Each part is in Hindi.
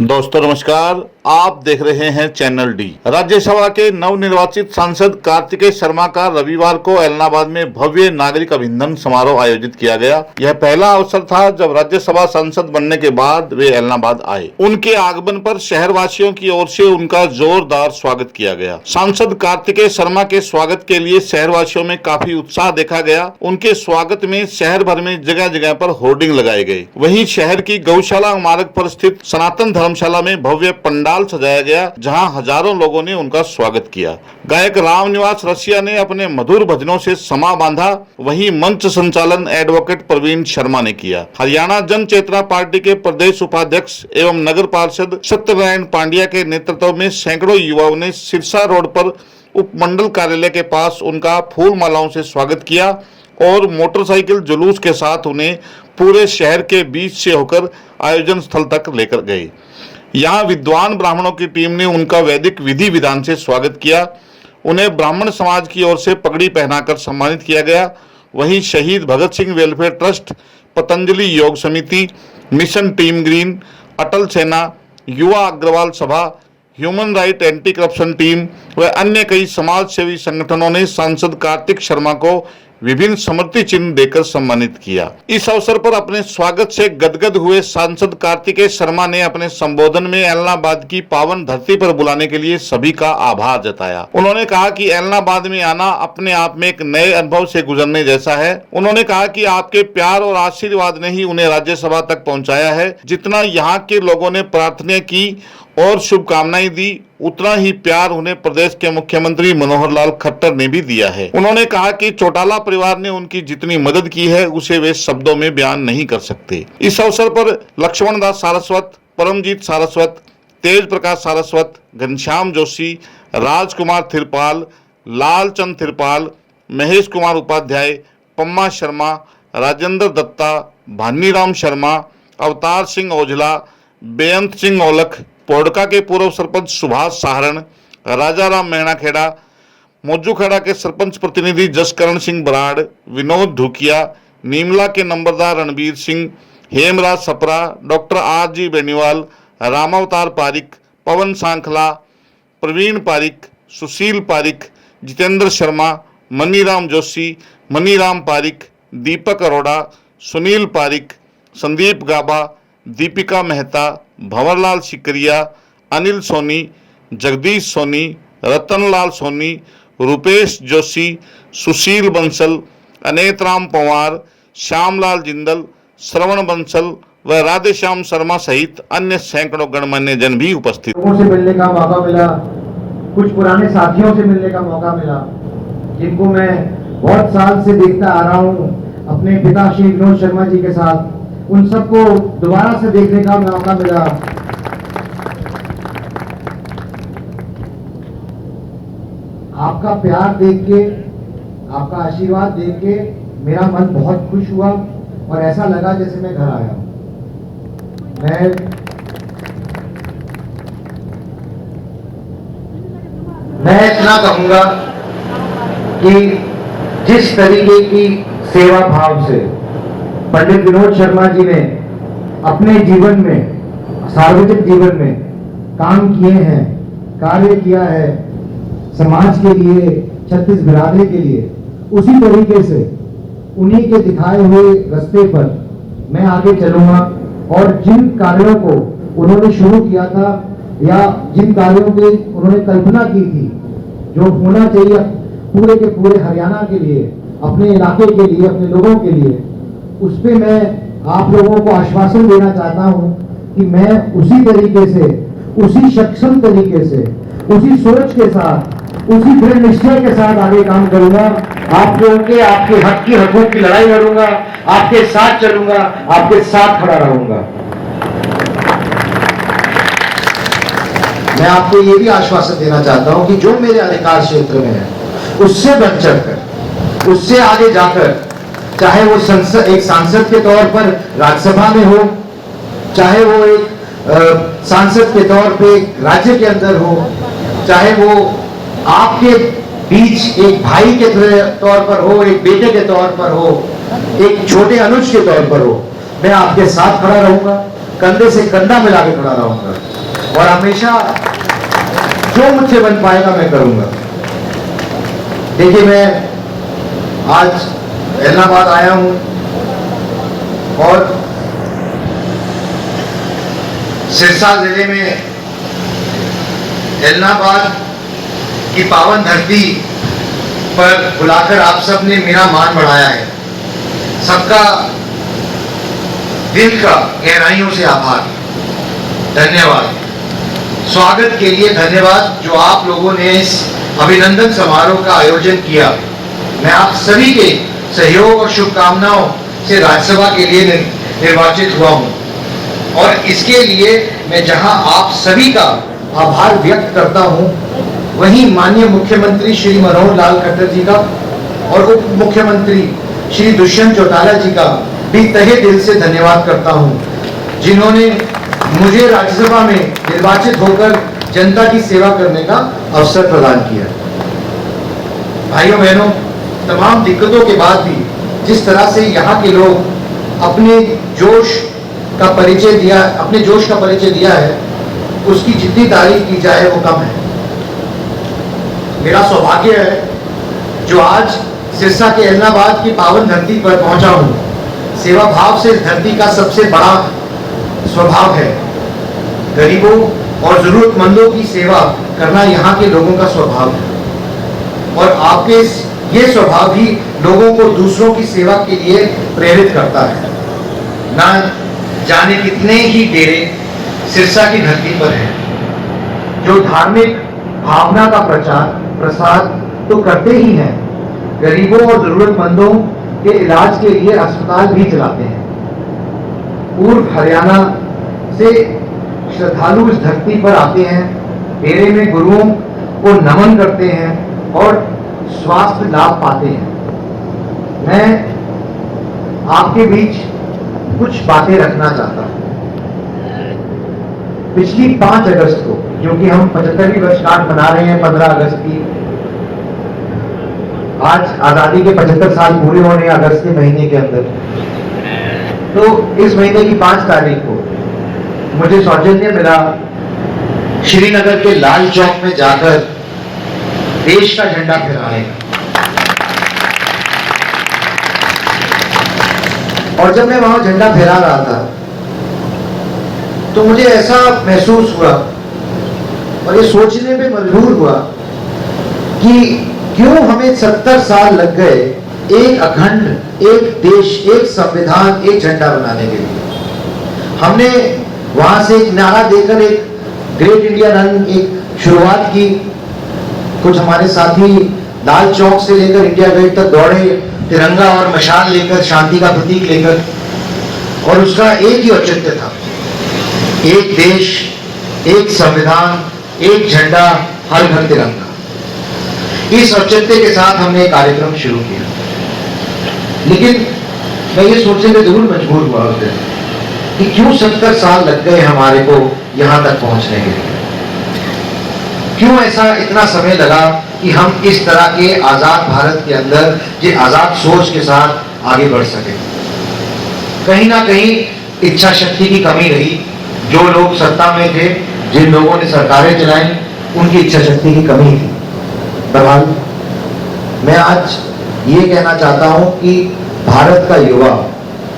दोस्तों नमस्कार, आप देख रहे हैं चैनल डी। राज्यसभा के नवनिर्वाचित सांसद कार्तिकेय शर्मा का रविवार को एलनाबाद में भव्य नागरिक अभिनंदन समारोह आयोजित किया गया। यह पहला अवसर था जब राज्यसभा सांसद बनने के बाद वे एलनाबाद आए। उनके आगमन पर शहरवासियों की ओर से उनका जोरदार स्वागत किया गया। सांसद कार्तिकेय शर्मा के स्वागत के लिए शहरवासियों में काफी उत्साह देखा गया। उनके स्वागत में शहर भर में जगह जगह पर होर्डिंग लगाए गए। वहीं शहर की गौशाला मार्ग पर स्थित सनातन धर्मशाला में भव्य पंडाल सजाया गया, जहां हजारों लोगों ने उनका स्वागत किया। गायक रामनिवास रसिया ने अपने मधुर भजनों से समा बांधा। वहीं मंच संचालन एडवोकेट प्रवीण शर्मा ने किया। हरियाणा जन चेतना पार्टी के प्रदेश उपाध्यक्ष एवं नगर पार्षद सत्यनारायण पांड्या के नेतृत्व में सैकड़ों युवाओं ने सिरसा रोड पर उपमंडल कार्यालय के पास उनका फूल मालाओं से स्वागत किया और मोटरसाइकिल जुलूस के साथ उन्हें पूरे शहर के बीच से होकर आयोजन स्थल तक लेकर गए। यहाँ विद्वान ब्राह्मणों की टीम ने उनका वैदिक विधि विधान से स्वागत किया। उन्हें ब्राह्मण समाज की ओर से पगड़ी पहनाकर सम्मानित किया गया। वहीं शहीद भगत सिंह वेलफेयर ट्रस्ट, पतंजलि योग समिति, मिशन टीम ग्रीन, अटल सेना, युवा अग्रवाल सभा, human right anti corruption team व अन्य कई समाज सेवी संगठनों ने सांसद कार्तिक शर्मा को विभिन्न स्मृति चिन्ह देकर सम्मानित किया। इस अवसर पर अपने स्वागत से गदगद हुए सांसद कार्तिकेय शर्मा ने अपने संबोधन में एलनाबाद की पावन धरती पर बुलाने के लिए सभी का आभार जताया। उन्होंने कहा कि एलनाबाद में आना अपने आप में एक नए अनुभव से गुजरने जैसा है। उन्होंने कहा कि आपके प्यार और आशीर्वाद ने ही उन्हें राज्यसभा तक पहुंचाया है। जितना यहाँ के लोगों ने प्रार्थना की और शुभकामनाएं दी, उतना ही प्यार उन्हें प्रदेश के मुख्यमंत्री मनोहर लाल खट्टर ने भी दिया है। उन्होंने कहा कि चौटाला परिवार ने उनकी जितनी मदद की है उसे वे शब्दों में बयान नहीं कर सकते। इस अवसर पर लक्ष्मण दास सारस्वत, परमजीत सारस्वत, तेज प्रकाश सारस्वत, घनश्याम जोशी, राजकुमार थिरपाल, लालचंद थिरपाल, महेश कुमार उपाध्याय, पम्मा शर्मा, राजेंद्र दत्ता, भानीराम शर्मा, अवतार सिंह ओझला, बेअंत सिंह औलख, पोडका के पूर्व सरपंच सुभाष सहारण, राजाराम मेहणाखेड़ा, मौजूखेड़ा के सरपंच प्रतिनिधि जसकरण सिंह बराड़, विनोद धुकिया, नीमला के नंबरदार Ranbir Singh, Hemraj Sapra, doctor R G Beniwal, रामावतार पारिक, पवन सांखला, प्रवीण पारिक, सुशील पारिक, जितेंद्र शर्मा, मनीराम जोशी, मनीराम पारिक, दीपक अरोड़ा, सुनील पारिक, संदीप गाबा, दीपिका मेहता, भंवरलाल सिकरिया, अनिल सोनी, जगदीश सोनी, रतनलाल सोनी, रुपेश जोशी, सुशील बंसल, अनेतराम पंवार, श्यामलाल जिंदल, श्रवण बंसल व राधेश्याम शर्मा सहित अन्य सैकड़ों गणमान्य जन भी उपस्थित। लोगों से मिलने का मौका मिला, कुछ पुराने साथियों से मिलने का मौका मिला, जिनको मैं बहुत साल से देखता आ रहा हूँ अपने पिता श्री विनोद शर्मा जी के साथ। उन सबको दोबारा से देखने का मौका मिला। आपका प्यार देख के, आपका आशीर्वाद देख के मेरा मन बहुत खुश हुआ और ऐसा लगा जैसे मैं घर आया हूं। मैं इतना कहूंगा कि जिस तरीके की सेवा भाव से पंडित विनोद शर्मा जी ने अपने जीवन में, सार्वजनिक जीवन में काम किए हैं, कार्य किया है समाज के लिए, छत्तीस बिरादरी के लिए, उसी तरीके से उन्हीं के दिखाए हुए रास्ते पर मैं आगे चलूंगा और जिन कार्यों को उन्होंने शुरू किया था या जिन कार्यों की उन्होंने कल्पना की थी, जो होना चाहिए पूरे के पूरे हरियाणा के लिए, अपने इलाके के लिए, अपने लोगों के लिए, उस पे मैं आप लोगों को आश्वासन देना चाहता हूं कि मैं उसी तरीके से, उसी सक्षम तरीके से, उसी सोच के साथ, उसी दृढ़ निश्चय के साथ आगे काम करूंगा। आप लोगों के, आपके हक की, हकूक की लड़ाई लड़ूंगा, आपके साथ चलूंगा, आपके साथ खड़ा रहूंगा। मैं आपको ये भी आश्वासन देना चाहता हूं कि जो मेरे अधिकार क्षेत्र में है उससे बढ़ चढ़कर, उससे आगे जाकर, चाहे वो एक सांसद के तौर पर राज्यसभा में हो, चाहे वो एक सांसद के तौर पे राज्य के अंदर हो, चाहे वो आपके बीच एक भाई के तौर पर हो, एक बेटे के तौर पर हो, एक छोटे अनुज के तौर पर हो, मैं आपके साथ खड़ा रहूंगा कंधे से कंधा मिला के खड़ा रहूंगा और हमेशा जो मुझसे बन पाएगा मैं करूंगा। देखिए, मैं आज इलाहाबाद आया हूं और सिरसा जिले में इलाहाबाद की पावन धरती पर बुलाकर आप सब ने मेरा मान बढ़ाया है। सबका दिल का गहराइयों से आभार, धन्यवाद। स्वागत के लिए धन्यवाद जो आप लोगों ने इस अभिनंदन समारोह का आयोजन किया। मैं आप सभी के सहयोग और शुभकामनाओं से राज्यसभा के लिए निर्वाचित हुआ हूं और इसके लिए मैं जहां आप सभी का आभार व्यक्त करता हूं, वहीं माननीय मुख्यमंत्री श्री मनोहर लाल खट्टर जी का और उप मुख्यमंत्री श्री दुष्यंत चौटाला जी का भी तहे दिल से धन्यवाद करता हूं, जिन्होंने मुझे राज्यसभा में निर्वाचित होकर जनता की सेवा करने का अवसर प्रदान किया। भाइयों बहनों, तमाम दिक्कतों के बाद भी जिस तरह से यहाँ के लोग अपने जोश का परिचय दिया है, उसकी जितनी तारीफ की जाए वो कम है। मेरा सौभाग्य है जो आज सिरसा के इलाहाबाद की पावन धरती पर पहुंचा हूं। सेवा भाव से इस धरती का सबसे बड़ा स्वभाव है। गरीबों और जरूरतमंदों की सेवा करना यहाँ के लोगों का स्वभाव है और आपके ये स्वभाव ही लोगों को दूसरों की सेवा के लिए प्रेरित करता है। ना जाने कितने ही डेरे सिरसा की धरती पर हैं जो धार्मिक भावना का प्रसार तो करते ही हैं, गरीबों और जरूरतमंदों के इलाज के लिए अस्पताल भी चलाते हैं। पूर्व हरियाणा से श्रद्धालु इस धरती पर आते हैं, डेरे में गुरुओं को नमन करते हैं और स्वास्थ्य लाभ पाते हैं। मैं आपके बीच कुछ बातें रखना चाहता हूं। पिछली 5 अगस्त को, जो कि हम 75वीं वर्षगांठ मना रहे हैं 15 अगस्त की, आज आजादी के 75 साल पूरे होने अगस्त के महीने के अंदर, तो इस महीने की 5 तारीख को मुझे सौजन्य मिला श्रीनगर के लाल चौक में जाकर देश का झंडा फहराने का। और जब मैं वहां झंडा फहरा रहा था तो मुझे ऐसा महसूस हुआ और ये सोचने पे मजबूर हुआ कि क्यों हमें 70 साल लग गए एक अखंड, एक देश, एक संविधान, एक झंडा बनाने के लिए। हमने वहां से एक नारा देकर एक ग्रेट इंडिया रन एक शुरुआत की। कुछ हमारे साथी लाल चौक से लेकर इंडिया गेट तक दौड़े, तिरंगा और मशाल लेकर, शांति का प्रतीक लेकर, और उसका एक ही औचित्य था, एक देश, एक संविधान, एक झंडा, हर घर तिरंगा। इस औचित्य के साथ हमने एक कार्यक्रम शुरू किया। लेकिन मैं ये सोचने में जरूर मजबूर हुआ उस दिन कि क्यों 70 साल लग गए हमारे को यहां तक पहुंचने के लिए। क्यों ऐसा इतना समय लगा कि हम इस तरह के आजाद भारत के अंदर ये आजाद सोच के साथ आगे बढ़ सके। कहीं ना कहीं इच्छा शक्ति की कमी रही। जो लोग सत्ता में थे, जिन लोगों ने सरकारें चलाई, उनकी इच्छा शक्ति की कमी थी। बहरहाल मैं आज ये कहना चाहता हूं कि भारत का युवा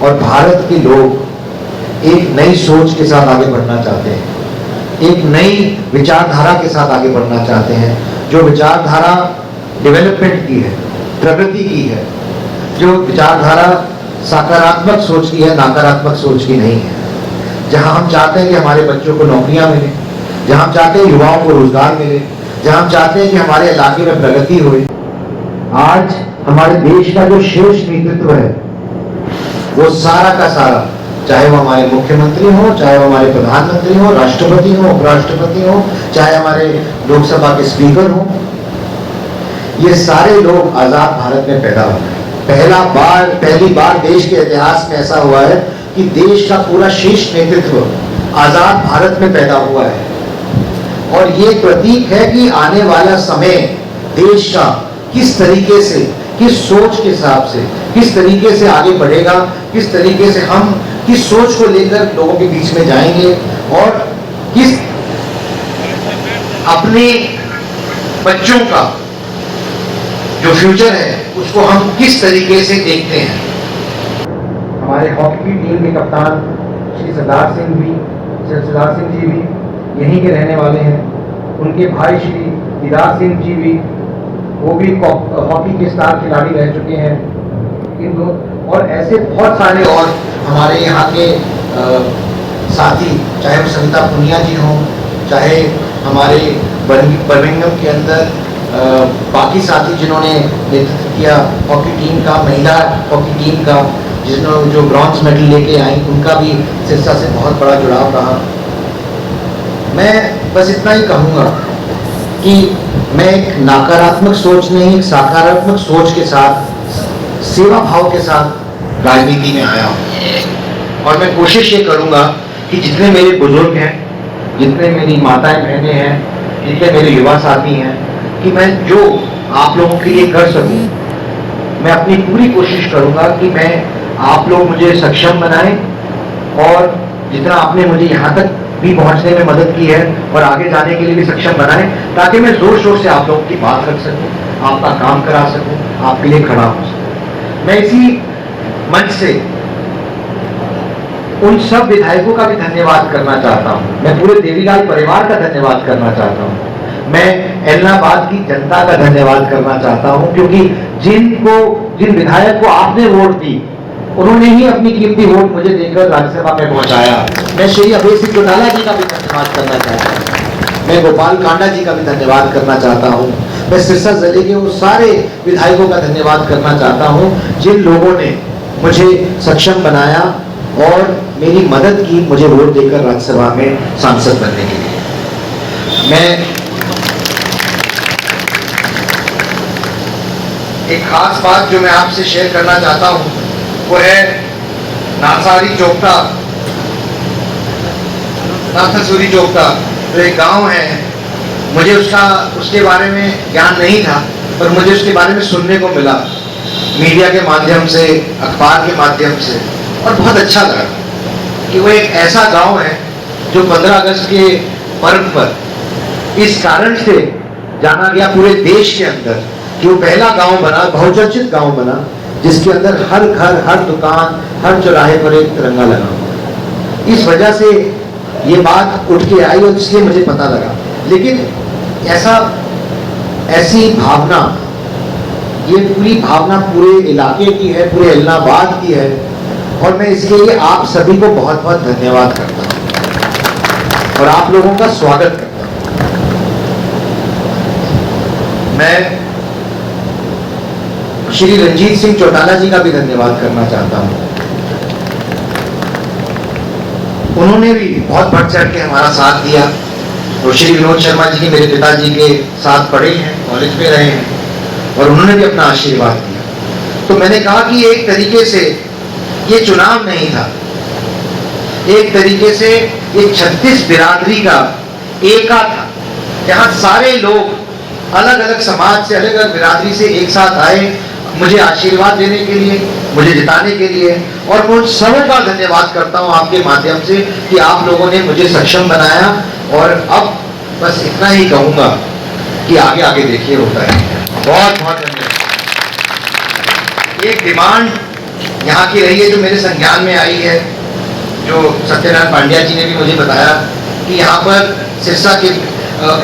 और भारत के लोग एक नई सोच के साथ आगे बढ़ना चाहते हैं, एक नई विचारधारा के साथ आगे बढ़ना चाहते हैं, जो विचारधारा डेवलपमेंट की है, प्रगति की है, जो विचारधारा सकारात्मक सोच की है, नकारात्मक सोच की नहीं है। जहां हम चाहते हैं कि हमारे बच्चों को नौकरियां मिले, जहां हम चाहते हैं युवाओं को रोजगार मिले, जहां हम चाहते हैं कि हमारे इलाके में प्रगति हो। आज हमारे देश का जो शीर्ष नेतृत्व है वो सारा का सारा, चाहे वो हमारे मुख्यमंत्री हो, चाहे वो हमारे प्रधानमंत्री हो, राष्ट्रपति हो, उपराष्ट्रपति हो, चाहे हमारे लोकसभा के स्पीकर हो, ये सारे लोग आजाद भारत में पैदा हुए। पहली बार देश के इतिहास में ऐसा हुआ है कि देश का पूरा शीर्ष नेतृत्व आजाद भारत में पैदा हुआ है। और ये प्रतीक है कि आने वाला समय देश का किस तरीके से किस सोच के हिसाब से, किस तरीके से आगे बढ़ेगा, किस तरीके से हम किस सोच को लेकर लोगों के बीच में जाएंगे और किस अपने बच्चों का जो फ्यूचर है उसको हम किस तरीके से देखते हैं। हमारे हॉकी की टीम के कप्तान श्री सरदार सिंह जी भी यहीं के रहने वाले हैं। उनके भाई श्री दीदार सिंह जी भी, वो भी हॉकी के स्टार खिलाड़ी रह चुके हैं। इन दो और ऐसे बहुत सारे और हमारे यहाँ के साथी, चाहे वो सविता पुनिया जी हों, चाहे हमारे बर्मिंघम के अंदर बाकी साथी जिन्होंने नेतृत्व किया हॉकी टीम का, महिला हॉकी टीम का, जिन्होंने जो ब्रॉन्ज मेडल लेके आई, उनका भी सिरसा से बहुत बड़ा जुड़ाव रहा। मैं बस इतना ही कहूँगा कि मैं एक नकारात्मक सोच नहीं, एक सकारात्मक सोच के साथ, सेवा भाव के साथ राजनीति में आया हूँ। और मैं कोशिश ये करूँगा कि जितने मेरे बुजुर्ग हैं, जितने मेरी माताएं बहनें हैं, जितने मेरे युवा साथी हैं, कि मैं जो आप लोगों के लिए कर सकूं, मैं अपनी पूरी कोशिश करूंगा कि मैं आप लोग मुझे सक्षम बनाएं और जितना आपने मुझे यहाँ तक भी पहुँचने में मदद की है और आगे जाने के लिए भी सक्षम बनाएं, ताकि मैं जोर शोर से आप लोगों की बात रख सकूं, आपका काम करा सकूं, आपके लिए खड़ा हो सकूं। मैं इसी मंच से उन सब विधायकों का भी धन्यवाद करना चाहता हूं। मैं पूरे देवीलाल परिवार का धन्यवाद करना चाहता हूं। मैं एलनाबाद की जनता का धन्यवाद करना चाहता हूं, क्योंकि जिन विधायक को आपने वोट दी, उन्होंने ही अपनी कीमती वोट मुझे देकर राज्यसभा में पहुंचाया। मैं श्री अभय सिंह चौटाला जी का भी धन्यवाद करना चाहता हूं। मैं गोपाल कांडा जी का भी धन्यवाद करना चाहता हूं। मैं सिरसा जिले के उन सारे विधायकों का धन्यवाद करना चाहता हूं जिन लोगों ने मुझे सक्षम बनाया और मेरी मदद की, मुझे वोट देकर राज्यसभा में सांसद बनने के लिए। मैं एक खास बात जो मैं आपसे शेयर करना चाहता हूं वो है नाथासूरी चोपता, तो एक गांव है। मुझे उसके बारे में ज्ञान नहीं था, पर मुझे उसके बारे में सुनने को मिला मीडिया के माध्यम से, अखबार के माध्यम से, और बहुत अच्छा लगा कि वो एक ऐसा गांव है जो 15 अगस्त के पर्व पर इस कारण से जाना गया पूरे देश के अंदर कि वो पहला गांव बना, बहुचर्चित गांव बना, जिसके अंदर हर घर, हर दुकान, हर चौराहे पर एक तिरंगा लगा हुआ। इस वजह से ये बात उठ के आई और इसलिए मुझे पता लगा। लेकिन ऐसी भावना, ये पूरी भावना पूरे इलाके की है, पूरे एलनाबाद की है, और मैं इसके लिए आप सभी को बहुत बहुत धन्यवाद करता हूं और आप लोगों का स्वागत करता हूं। मैं श्री रंजीत सिंह चौटाला जी का भी धन्यवाद करना चाहता हूं। उन्होंने भी बहुत बढ़ चढ़ के हमारा साथ दिया और श्री विनोद शर्मा जी के, मेरे पिताजी के साथ पढ़े हैं, कॉलेज में रहे हैं, और उन्होंने भी अपना आशीर्वाद दिया। तो मैंने कहा कि एक तरीके से ये चुनाव नहीं था, एक तरीके से ये 36 बिरादरी का एका था, जहां सारे लोग अलग अलग समाज से, अलग अलग बिरादरी से एक साथ आए मुझे आशीर्वाद देने के लिए, मुझे जिताने के लिए। और मैं उन सबों का धन्यवाद करता हूं आपके माध्यम से कि आप लोगों ने मुझे सक्षम बनाया। और अब बस इतना ही कहूंगा कि आगे आगे देखिए होता है। बहुत बहुत धन्यवाद। एक डिमांड यहाँ की रही है जो मेरे संज्ञान में आई है, जो सत्यनारायण पांड्या जी ने भी मुझे बताया कि यहाँ पर सिरसा के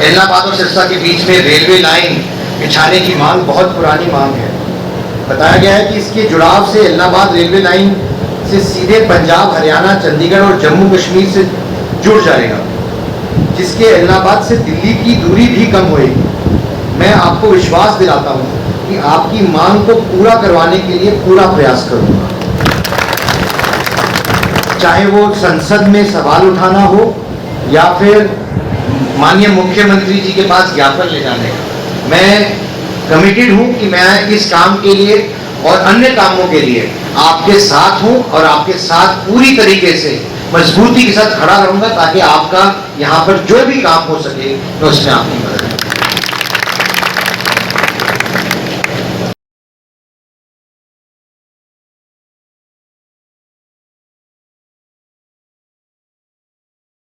एलनाबाद और सिरसा के बीच में रेलवे लाइन बिछाने की मांग बहुत पुरानी मांग है। बताया गया है कि इसके जुड़ाव से एलनाबाद रेलवे लाइन से सीधे पंजाब, हरियाणा, चंडीगढ़ और जम्मू कश्मीर से जुड़ जाएगा, जिसके एलनाबाद से दिल्ली की दूरी भी कम होगी। मैं आपको विश्वास दिलाता हूँ कि आपकी मांग को पूरा करवाने के लिए पूरा प्रयास करूंगा, चाहे वो संसद में सवाल उठाना हो या फिर माननीय मुख्यमंत्री जी के पास ज्ञापन ले जाने का। मैं कमिटेड हूं कि मैं इस काम के लिए और अन्य कामों के लिए आपके साथ हूं और आपके साथ पूरी तरीके से मजबूती के साथ खड़ा रहूंगा, ताकि आपका यहाँ पर जो भी काम हो सके तो उसमें आपकी